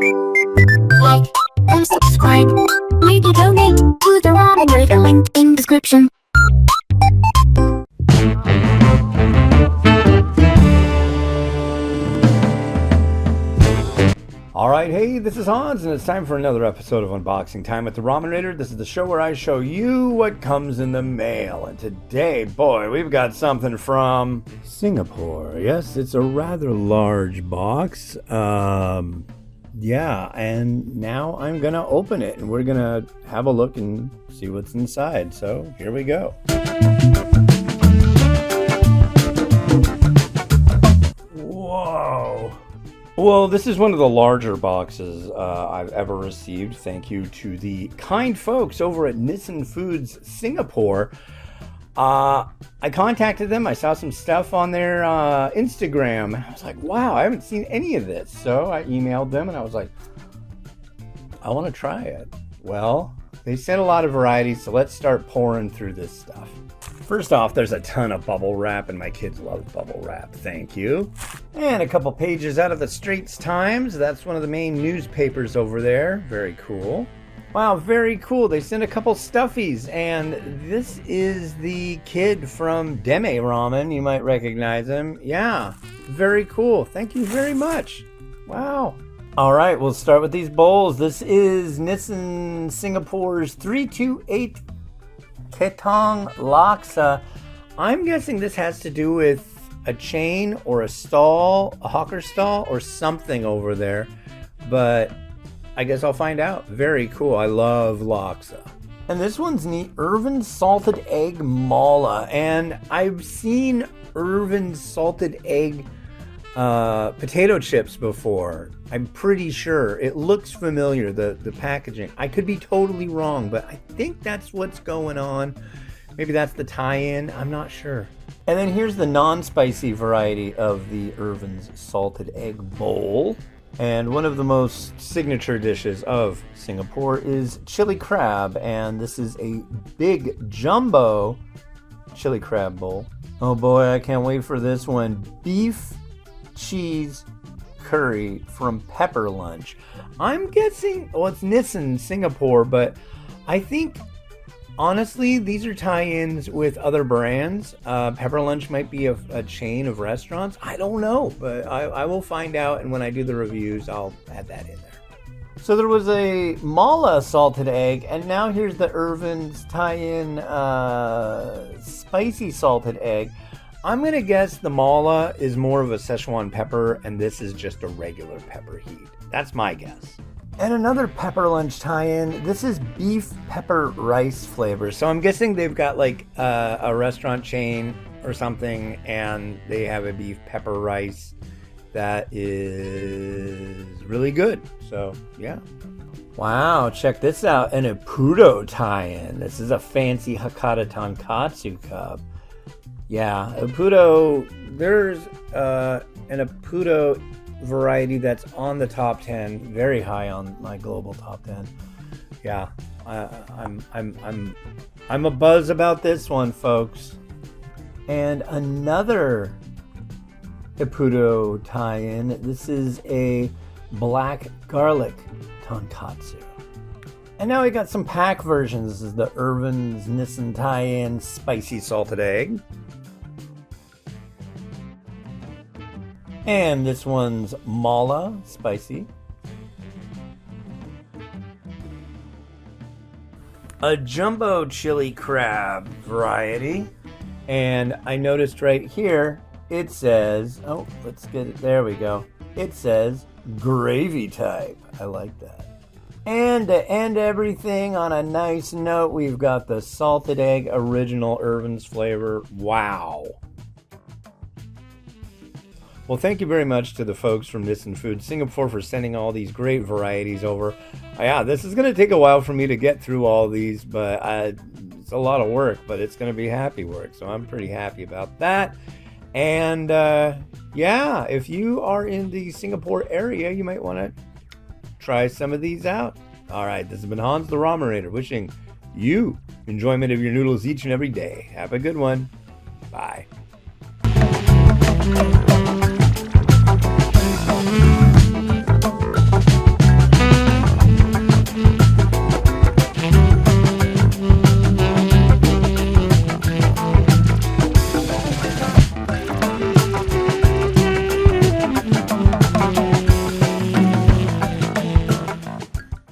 Like and subscribe. Maybe donate to the Ramen Noodle link in description. Alright, hey, this is Hans, and it's time for another episode of Unboxing Time with the Ramen Raider. This is the show where I show you what comes in the mail. And today, boy, we've got something from Singapore. Yes, it's a rather large box. Yeah, and now I'm going to open it, and we're going to have a look and see what's inside. So, here we go. Whoa! Well, this is one of the larger boxes I've ever received. Thank you to the kind folks over at Nissin Foods Singapore. I contacted them. I saw some stuff on their Instagram. I was like, wow, I haven't seen any of this. So I emailed them and I was like, I want to try it. Well, they sent a lot of varieties, so let's start pouring through this stuff. First off, there's a ton of bubble wrap, and my kids love bubble wrap. Thank you. And a couple pages out of the Straits Times. That's one of the main newspapers over there. Very cool. Wow, very cool. They sent a couple stuffies, and this is the kid from Deme Ramen. You might recognize him. Yeah, very cool. Thank you very much. Wow. All right, we'll start with these bowls. This is Nissin Singapore's 328 Ketong Laksa. I'm guessing this has to do with a chain or a stall, a hawker stall or something over there, but I guess I'll find out. Very cool. I love laksa. And this one's neat. Irvins salted egg mala, and I've seen Irvins salted egg potato chips before. I'm pretty sure. It looks familiar, the packaging. I could be totally wrong, but I think that's what's going on. Maybe that's the tie-in. I'm not sure. And then here's the non-spicy variety of the Irvins salted egg bowl. And one of the most signature dishes of Singapore is chili crab. And this is a big jumbo chili crab bowl. Oh boy, I can't wait for this one. Beef cheese curry from Pepper Lunch. I'm guessing, well, it's Nissin Singapore, but I think honestly these are tie-ins with other brands. Pepper Lunch might be a chain of restaurants. I don't know, but I will find out, and when I do the reviews I'll add that in there. So there was a mala salted egg, and now here's the Irvins tie-in spicy salted egg. I'm going to guess the mala is more of a Szechuan pepper, and this is just a regular pepper heat. That's my guess. And another Pepper Lunch tie-in. This is beef pepper rice flavor. So I'm guessing they've got like a restaurant chain or something, and they have a beef pepper rice that is really good. So, yeah. Wow, check this out. An Ippudo tie-in. This is a fancy Hakata Tonkatsu cup. Yeah, Ippudo, there's an Ippudo variety that's on the top 10, very high on my global top 10. Yeah, I'm a buzz about this one, folks. And another Ippudo tie-in. This is a black garlic tonkatsu. And now we got some pack versions. This is the Irvins Nissin tie-in spicy salted egg. And this one's mala, spicy. A jumbo chili crab variety. And I noticed right here, it says, oh, let's get it, there we go. It says gravy type. I like that. And to end everything on a nice note, we've got the salted egg original Irvins flavor. Wow. Well, thank you very much to the folks from Nissin Foods Singapore for sending all these great varieties over. Yeah, this is going to take a while for me to get through all these, but it's a lot of work, but it's going to be happy work, so I'm pretty happy about that. And yeah, if you are in the Singapore area, you might want to try some of these out. All right, this has been Hans the Ramen Raider, wishing you enjoyment of your noodles each and every day. Have a good one. Bye.